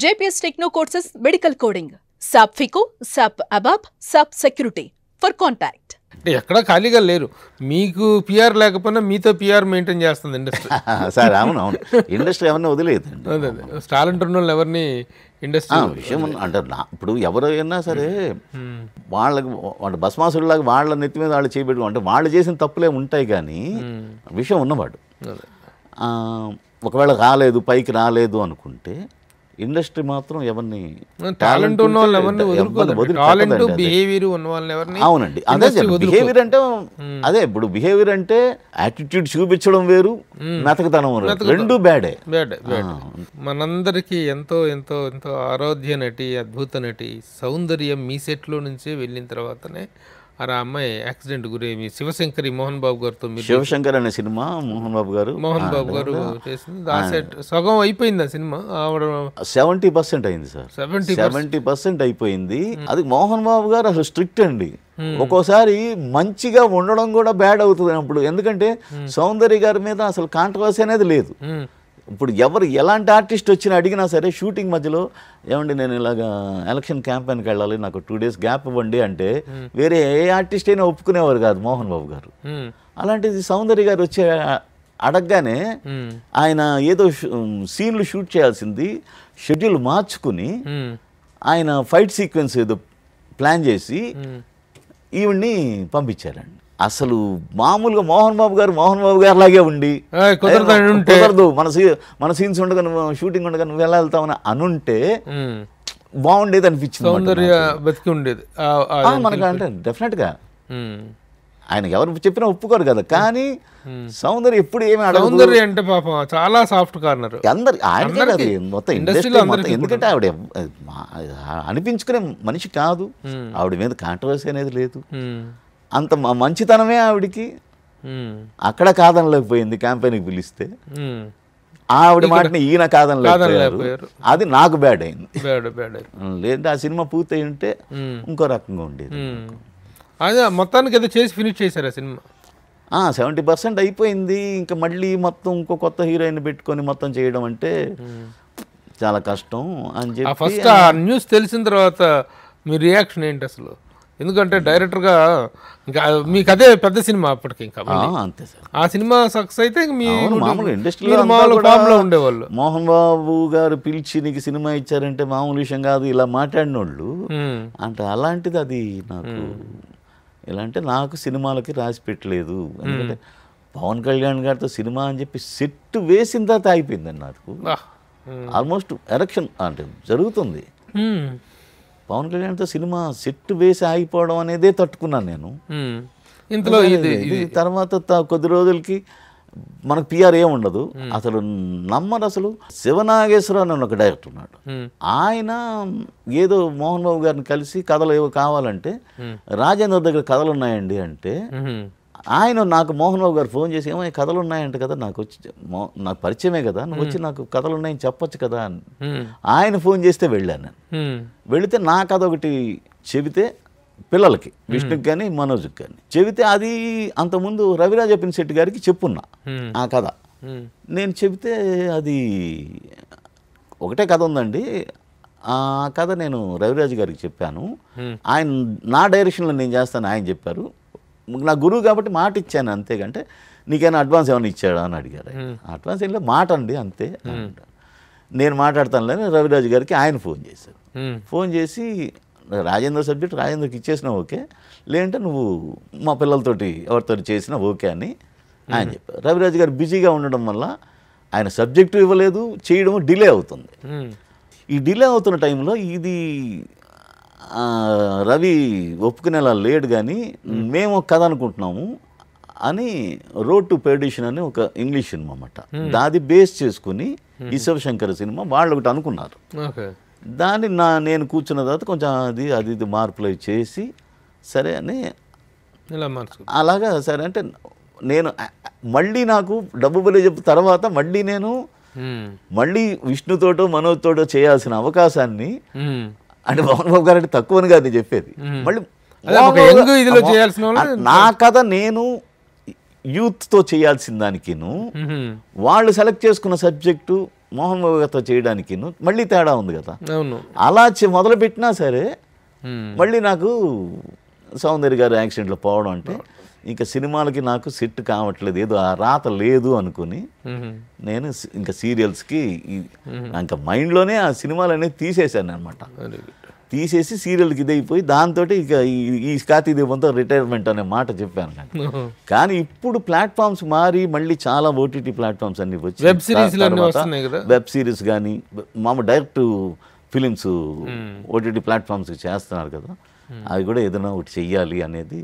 JPS Techno courses medical coding, SAP FICO, SAP ABAP, SAP Security. For contact. ఎక్కడ ఖాళీగా లేరు. మీకు PR లేకపోయినా మీతో పిఆర్ మెయింటైన్ చేస్తుంది ఇండస్ట్రీ. సార్ అవును ఇండస్ట్రీ ఎవరిని వదిలేదండి. అదే టాలెంట్ ఉన్న వాళ్ళు ఎవరిని ఇండస్ట్రీ విషయం అంటే ఇప్పుడు ఎవరైనా సరే వాళ్ళకి వాళ్ళ భస్మాసుడిలాగా వాళ్ళ నెత్తి మీద వాళ్ళు చేయబెట్టు అంటే వాళ్ళు చేసిన తప్పులే ఉంటాయి కానీ విషయం ఉన్నవాడు ఒకవేళ రాలేదు పైకి రాలేదు అనుకుంటే ఇండస్ట్రీ మాత్రం ఎవరిని టాలెంట్ ఉన్న వాళ్ళు ఎవరిని వదులుకోదు. టాలెంట్ బిహేవియర్ ఉన్న వాళ్ళని ఎవరిని అవునండి అదే బిహేవియర్ అంటే అదే ఇప్పుడు బిహేవియర్ అంటే యాటిట్యూడ్ చూపించడం వేరు మెతకతనం రెండు బ్యాడే. మనందరికీ ఎంతో ఎంతో ఎంతో ఆరాధ్య నటి అద్భుత నటి సౌందర్యం మీ సెట్లో నుంచే వెళ్ళిన తర్వాతనే ఆ అమ్మాయి యాక్సిడెంట్ గురేమి శివశంకరి మోహన్ బాబు గారితో శివశంకర్ అనే సినిమా మోహన్ బాబు గారు చేసింది. ఆ సెట్ సగం అయిపోయింది ఆ సినిమా. 70% అయింది సార్. 70% అయిపోయింది. అది మోహన్ బాబు గారు అసలు స్ట్రిక్ట్ అండి. ఒక్కోసారి మంచిగా ఉండడం కూడా బ్యాడ్ అవుతుంది అప్పుడు. ఎందుకంటే సౌందర్య గారి మీద అసలు కాంట్రవర్సీ అనేది లేదు. ఇప్పుడు ఎవరు ఎలాంటి ఆర్టిస్ట్ వచ్చినా అడిగినా సరే షూటింగ్ మధ్యలో ఏమండి నేను ఇలాగా ఎలక్షన్ క్యాంపెయిన్కి వెళ్ళాలి నాకు 2 days గ్యాప్ ఇవ్వండి అంటే వేరే ఏ ఆర్టిస్ట్ అయినా ఒప్పుకునేవారు కాదు మోహన్ బాబు గారు. అలాంటిది సౌందర్య గారు వచ్చే అడగగానే ఆయన ఏదో సీన్లు షూట్ చేయాల్సింది షెడ్యూల్ మార్చుకుని ఆయన ఫైట్ సీక్వెన్స్ ఏదో ప్లాన్ చేసి ఈవిడ్ని పంపించారండి. అసలు మామూలుగా మోహన్ బాబు గారు లాగే ఉండి కుదరదు మన సీన్స్ ఉండగా నువ్వు షూటింగ్ ఉండగా నువ్వు ఎలా వెళ్తావని అనుంటే బాగుండేది అనిపించింది. మనకు అంటే డెఫినెట్గా ఆయన ఎవరు చెప్పినా ఒప్పుకోరు కదా. కానీ సౌందర్య ఎప్పుడు ఏమి అడగదు అంటే పాపం చాలా సాఫ్ట్ కార్నర్ అందరు ఆయన మొత్తం ఇండస్ట్రీలో మొత్తం. ఎందుకంటే ఆవిడ అనిపించుకునే మనిషి కాదు. ఆవిడ మీద కాంట్రవర్సీ అనేది లేదు. అంత మంచితనమే ఆవిడికి. అక్కడ కాదనలేకపోయింది క్యాంపెయిన్కి పిలిస్తే. ఆవిడ మాటని ఈయన కాదనలేకపోయారు. అది నాకు బ్యాడ్ అయింది. లేదంటే ఆ సినిమా పూర్తి ఉంటే ఇంకో రకంగా ఉండేది. అదే మొత్తానికి ఏదో చేసి ఫినిష్ చేశారు ఆ సినిమా. 70% అయిపోయింది. ఇంకా మళ్ళీ మొత్తం ఇంకో కొత్త హీరోయిన్ పెట్టుకొని మొత్తం చేయడం అంటే చాలా కష్టం అని చెప్పి ఫస్ట్ ఆ న్యూస్ తెలిసిన తర్వాత మీ రియాక్షన్ ఏంటి అసలు? ఎందుకంటే డైరెక్టర్గా ఇంకా మీకు అదే పెద్ద సినిమా అప్పటికి. ఇంకా అంతే సార్. ఆ సినిమా సక్సెస్ అయితే మామూలు ఇండస్ట్రీలో ఉండేవాళ్ళు. మోహన్ బాబు గారు పిలిచి నీకు సినిమా ఇచ్చారంటే మామూలు విషయం కాదు ఇలా మాట్లాడిన వాళ్ళు అంటే. అలాంటిది అది నాకు ఎలా అంటే నాకు సినిమాలకి రాసి పెట్టలేదు. ఎందుకంటే పవన్ కళ్యాణ్ గారితో సినిమా అని చెప్పి సెట్ వేసిన తర్వాత అయిపోయిందండి నాకు. ఆల్మోస్ట్ ఎలక్షన్ అంటే జరుగుతుంది. పవన్ కళ్యాణ్తో సినిమా సెట్ వేసి ఆగిపోవడం అనేదే తట్టుకున్నాను నేను. ఇంతలో తర్వాత కొద్ది రోజులకి మనకు పిఆర్ ఏముండదు అసలు నమ్మరు. అసలు శివనాగేశ్వరరావు అని ఒక డైరెక్టర్ ఉన్నాడు. ఆయన ఏదో మోహన్ బాబు గారిని కలిసి కథలు ఏవో కావాలంటే రాజేంద్ర దగ్గర కథలు ఉన్నాయండి అంటే ఆయన నాకు మోహన్ బాబు గారు ఫోన్ చేసి ఏమో కథలు ఉన్నాయంట కదా నాకు వచ్చి నాకు పరిచయమే కదా నువ్వు వచ్చి నాకు కథలు ఉన్నాయని చెప్పొచ్చు కదా అని ఆయన ఫోన్ చేస్తే వెళ్ళాను నేను. వెళితే నా కథ ఒకటి చెబితే పిల్లలకి విష్ణుకి కానీ మనోజ్కి కానీ చెబితే అది అంతకుముందు రవిరాజ్ శెట్టి గారికి చెప్పున్నా ఆ కథ. నేను చెబితే అది ఒకటే కథ ఉందండి ఆ కథ నేను రవిరాజ్ గారికి చెప్పాను. ఆయన నా డైరెక్షన్లో నేను చేస్తాను ఆయన చెప్పారు. నా గురువు కాబట్టి మాట ఇచ్చాను అంతేకంటే నీకైనా అడ్వాన్స్ ఏమైనా ఇచ్చాడా అని అడిగారు. అడ్వాన్స్ ఏంటో మాట అండి అంతే. నేను మాట్లాడతానులే రవిరాజు గారికి ఆయన ఫోన్ చేశారు. ఫోన్ చేసి రాజేంద్ర సబ్జెక్ట్ రాజేంద్రకి ఇచ్చేసినా ఓకే లేదంటే నువ్వు మా పిల్లలతోటి ఎవరితో చేసినా ఓకే అని ఆయన చెప్పారు. రవిరాజు గారు బిజీగా ఉండడం వల్ల ఆయన సబ్జెక్టు ఇవ్వలేదు చేయడం డిలే అవుతుంది. ఈ డిలే అవుతున్న టైంలో ఇది రవి ఒప్పుకునేలా లేడు కానీ మేము కథ అనుకుంటున్నాము అని రోడ్ టు పెర్డిషన్ అని ఒక ఇంగ్లీష్ సినిమా అన్నమాట. దాది బేస్ చేసుకుని ఈ శివశంకర్ సినిమా వాళ్ళు ఒకటి అనుకున్నారు. దాన్ని నేను కూర్చున్న తర్వాత కొంచెం అది మార్పులు చేసి సరే అని అలాగా సరే అంటే నేను మళ్ళీ నాకు డబ్బు బలి చెప్పిన తర్వాత మళ్ళీ నేను మళ్ళీ విష్ణుతోటో మనోజ్తోటో చేయాల్సిన అవకాశాన్ని అంటే మోహన్ బాబు గారు అంటే తక్కువని కాదు చెప్పేది. మళ్ళీ నా కథ నేను యూత్తో చేయాల్సిన దానికిను వాళ్ళు సెలెక్ట్ చేసుకున్న సబ్జెక్టు మోహన్ బాబు గారితో చేయడానికి మళ్ళీ తేడా ఉంది కదా. అవును. అలా మొదలుపెట్టినా సరే మళ్ళీ నాకు సౌందర్య గారు యాక్సిడెంట్లో పోవడం అంటే ఇంకా సినిమాలకి నాకు సెట్ కావట్లేదు, ఏదో ఆ రాత లేదు అనుకుని నేను ఇంకా సీరియల్స్కి ఇంకా మైండ్లోనే ఆ సినిమాలు అనేది తీసేశాను అనమాట. తీసేసి సీరియల్కి ఇదైపోయి దాంతో ఇక ఈ కార్తీక దీపంతో రిటైర్మెంట్ అనే మాట చెప్పాను. కానీ ఇప్పుడు ప్లాట్ఫామ్స్ మారి మళ్ళీ చాలా ఓటీటీ ప్లాట్ఫామ్స్ అన్ని వచ్చి వెబ్ సిరీస్ కానీ డైరెక్ట్ ఫిలిమ్స్ ఓటీటీ ప్లాట్ఫామ్స్ చేస్తున్నారు కదా, అవి కూడా ఏదైనా ఒకటి చెయ్యాలి అనేది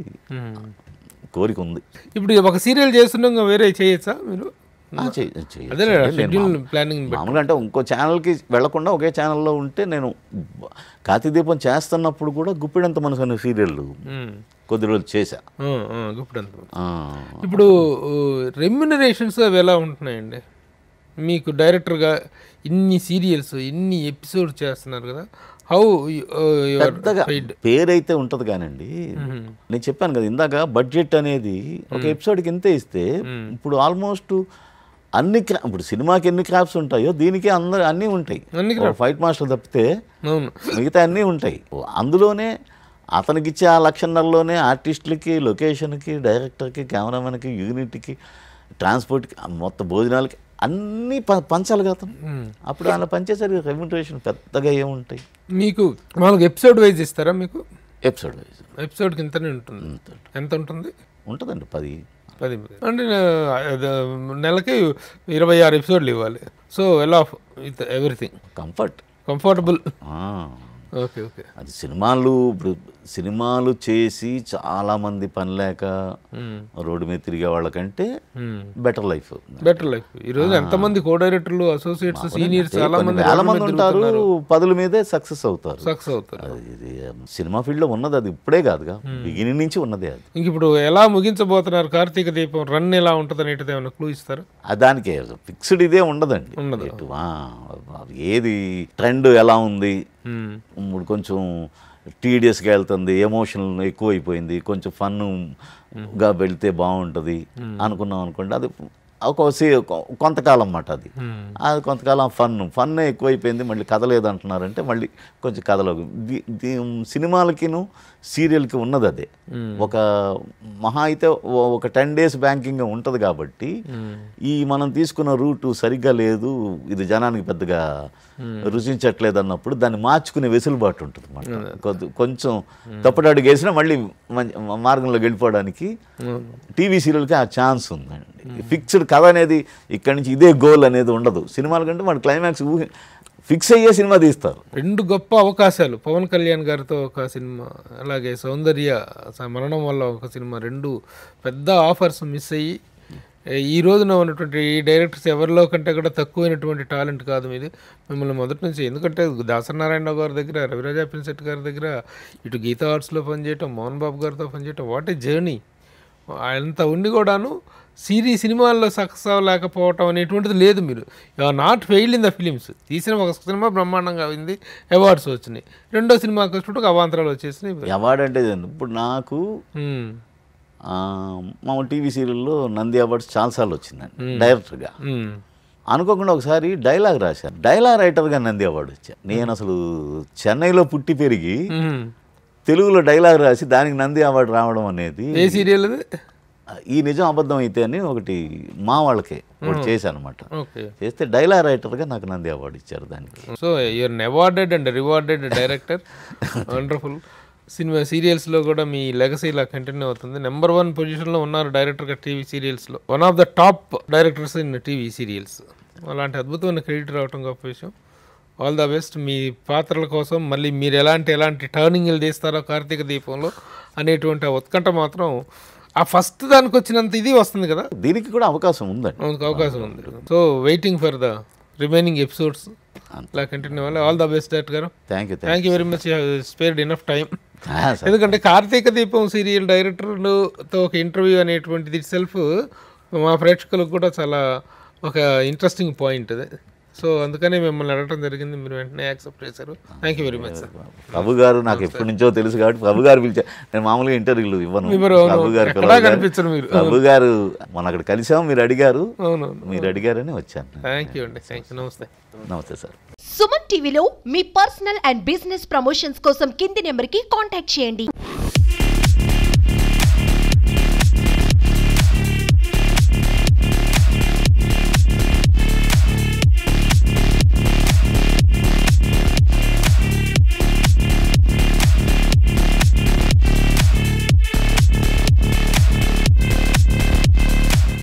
కోరిక ఉంది. ఇప్పుడు ఒక సీరియల్ చేస్తున్నాం వేరే చేయొచ్చా మీరు? మామూలుగా అంటే ఇంకో ఛానల్కి వెళ్లకుండా ఒకే ఛానల్లో ఉంటే నేను కార్తీక దీపం చేస్తున్నప్పుడు కూడా గుప్పిడంత మనసు అనే సీరియల్ కొద్ది రోజులు చేశా. ఇప్పుడు రెమ్యునరేషన్స్ అవి ఎలా ఉంటున్నాయండి మీకు? డైరెక్టర్గా ఇన్ని సీరియల్స్ ఇన్ని ఎపిసోడ్స్ చేస్తున్నారు కదా, హౌ పెద్దగా పేరైతే ఉంటుంది కానండి. నేను చెప్పాను కదా ఇందాక, బడ్జెట్ అనేది ఒక ఎపిసోడ్కి ఇంతే ఇస్తే ఇప్పుడు ఆల్మోస్ట్ అన్ని ఇప్పుడు సినిమాకి ఎన్ని క్రాఫ్ట్స్ ఉంటాయో దీనికి అన్నీ ఉంటాయి. ఫైట్ మాస్టర్ తప్పితే మిగతా అన్నీ ఉంటాయి. అందులోనే అతనికి ఇచ్చే ఆ 1.5 ఆర్టిస్టులకి, లొకేషన్కి, డైరెక్టర్కి, కెమెరామెన్కి, యూనిట్కి, ట్రాన్స్పోర్ట్కి, మొత్తం భోజనాలకి అన్నీ పంచాలి కదా. అప్పుడు అలా పంచేసరికి రెమ్యునరేషన్ పెద్దగా ఏముంటాయి. మీకు మామూలుగా ఎపిసోడ్ వైజ్ ఇస్తారా? మీకు ఎపిసోడ్ వైజ్ ఎపిసోడ్కి ఇంతనే ఉంటుంది. ఎంత ఉంటుంది? ఉంటుందండి 10 అంటే నెలకి 26 ఎపిసోడ్లు ఇవ్వాలి. So well of with everything, comfortable. Okay okay. అది ఇప్పుడు సినిమాలు చేసి చాలామంది పని లేక రోడ్డు మీద తిరిగే వాళ్ళకంటే బెటర్ లైఫ్. ఈరోజు ఎంతమంది కో డైరెక్టర్లు, అసోసియేట్స్, సీనియర్స్ చాలా మంది ఉంటారు, పదుల మీదే సక్సెస్ అవుతారు. ఇది సినిమా ఫీల్డ్లో ఉన్నది, అది ఇప్పుడే కాదుగా, బిగినింగ్ నుంచి ఉన్నదే అది. ఇంక ఇప్పుడు ఎలా ముగించబోతున్నారు కార్తీక దీపం? రన్ ఎలా ఉంటుంది అనేటిది ఏమైనా క్లూ ఇస్తారు? దానికి ఫిక్స్డ్ ఇదే ఉండదండి. ఏది ట్రెండ్ ఎలా ఉంది, ఇప్పుడు కొంచెం టీడియస్గా వెళ్తుంది, ఎమోషనల్ ఎక్కువైపోయింది, కొంచెం ఫన్గా వెళ్తే బాగుంటుంది అనుకున్నాం అనుకోండి, అది కొంతకాలం అన్నమాట. అది కొంతకాలం ఫన్నే ఎక్కువైపోయింది, మళ్ళీ కథ లేదంటున్నారంటే మళ్ళీ కొంచెం కథలో సినిమాలకిను సీరియల్కి ఉన్నది అదే. ఒక మహా అయితే ఒక 10 days బ్యాంకింగ్ ఉంటుంది కాబట్టి మనం తీసుకున్న రూటు సరిగ్గా లేదు, ఇది జనానికి పెద్దగా రుచించట్లేదు అన్నప్పుడు దాన్ని మార్చుకునే వెసులుబాటు ఉంటుంది అన్నమాట. కొంచెం తప్పుడడుగు వేసినా మళ్ళీ మార్గంలోకి వెళ్ళిపోవడానికి టీవీ సీరియల్కి ఆ ఛాన్స్ ఉందండి. ఫిక్స్డ్ కథ అనేది ఇక్కడి నుంచి ఇదే గోల్ అనేది ఉండదు. సినిమాల కంటే మన క్లైమాక్స్ ఫిక్స్ అయ్యే సినిమా తీస్తారు. 2 గొప్ప అవకాశాలు, పవన్ కళ్యాణ్ గారితో ఒక సినిమా, అలాగే సౌందర్య మరణం వల్ల ఒక సినిమా, 2 పెద్ద ఆఫర్స్ మిస్ అయ్యి ఈ రోజున ఉన్నటువంటి ఈ డైరెక్టర్స్ ఎవరిలో కంటే కూడా తక్కువైనటువంటి టాలెంట్ కాదు మీది. మిమ్మల్ని మొదటి నుంచి, ఎందుకంటే దాసనారాయణరావు గారి దగ్గర, రవిరాజా పిన్సెట్ గారి దగ్గర, ఇటు గీతా ఆర్ట్స్లో పనిచేయటం, మోహన్ బాబు గారితో పనిచేయటం, వాట్ ఏ జర్నీ. అంత ఉండి కూడాను సినిమాల్లో సక్సెస్ అవ్వలేకపోవటం అనేటువంటిది లేదు. మీరు not failed in the films. తీసిన ఒక సినిమా బ్రహ్మాండంగా అయింది, అవార్డ్స్ వచ్చినాయి. 2వ సినిమాకి వచ్చినప్పుడు అవాంతరాలు వచ్చేసినాయి. అవార్డు అంటే ఇప్పుడు నాకు మా టీవీ సీరియల్లో నంది అవార్డ్స్ చాలాసార్లు వచ్చిందండి డైరెక్టర్గా. అనుకోకుండా ఒకసారి డైలాగ్ రాశాను, డైలాగ్ రైటర్గా నంది అవార్డు వచ్చా. నేను అసలు చెన్నైలో పుట్టి పెరిగి తెలుగులో డైలాగ్ రాసి దానికి నంది అవార్డు రావడం అనేది, ఏ సీరియల్ ఈ నిజం అబద్ధం అయితే అని ఒకటి మా వాళ్ళకే ఒకటి చేశాను అనమాట. చేస్తే డైలాగ్ రైటర్గా నాకు నంది అవార్డు ఇచ్చారు దానికి. So you're awarded and rewarded director. Wonderful. సీరియల్స్లో కూడా మీ లెగసీ ఇలా కంటిన్యూ అవుతుంది. నెంబర్ 1 పొజిషన్లో ఉన్నారు డైరెక్టర్గా టీవీ సీరియల్స్లో. One of the top directors in TV serials. అలాంటి అద్భుతమైన క్రెడిట్ రావటం గొప్ప విషయం. All the best. మీ పాత్రల కోసం మళ్ళీ మీరు ఎలాంటి టర్నింగ్లు తీస్తారో కార్తీక దీపంలో అనేటువంటి ఉత్కంఠ మాత్రం ఆ ఫస్ట్ దానికి వచ్చినంత ఇది వస్తుంది కదా, దీనికి కూడా అవకాశం ఉందండి. అవకాశం ఉంది. So waiting for the remaining episodes. ఇలా కంటిన్యూ అవ్వాలి. ఆల్ ద బెస్ట్ డైరెక్టర్ గారు. Thank you very much. Spared enough time. ఎందుకంటే కార్తీక దీపం సీరియల్ డైరెక్టర్తో ఒక ఇంటర్వ్యూ అనేటువంటిది ఇట్ సెల్ఫ్ మా ప్రేక్షకులకు కూడా చాలా ఒక ఇంట్రెస్టింగ్ పాయింట్. సో అందుకనే మిమ్మల్ని అడగటం జరిగింది, మీరు వెంటనే యాక్సెప్ట్ చేశారు. Thank you very much sir. Prabhu garu నాకు ఎప్పటి నుంచో తెలుసు కాబట్టి ప్రభు గారు పిలిచారు. నేను మామూలుగా ఇంటర్వ్యూలు ఇవ్వను. ప్రభు గారు కనిపించరు మీరు. ప్రభు గారు మన అక్కడ కలిసాము, మీరు అడిగారు, అవునవును, మీరు అడిగారని వచ్చాను. థ్యాంక్ యూ అండి, థ్యాంక్ యూ. నమస్తే. నమస్తే సార్. సుమన్ టీవీలో మీ పర్సనల్ అండ్ బిజినెస్ ప్రమోషన్స్ కోసం కింది నెంబర్కి కాంటాక్ట్ చేయండి.